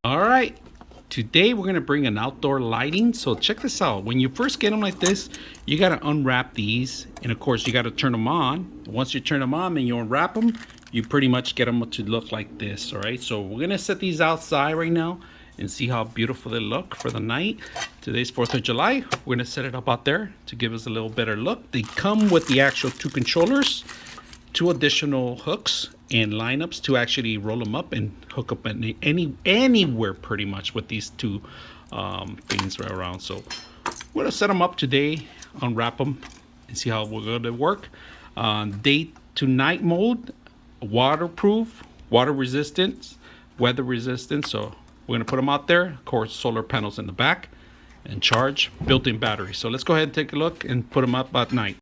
All right, today we're gonna bring an outdoor lighting. So check this out. When you first get them like this, you gotta unwrap these, and of course you gotta turn them on. Once you turn them on and you unwrap them, you pretty much get them to look like this. All right, so we're gonna set these outside right now and see how beautiful they look for the night. Today's 4th of July. We're gonna set it up out there to give us a little better look. They come with the actual 2 controllers, 2 additional hooks and lineups to actually roll them up and hook up anywhere pretty much with these 2 things right around. So we're gonna set them up today, unwrap them, and see how we're gonna work. Day to night mode, waterproof, water resistant, weather resistant. So we're gonna put them out there. Of course, solar panels in the back and charge built-in batteries. So let's go ahead and take a look and put them up at night.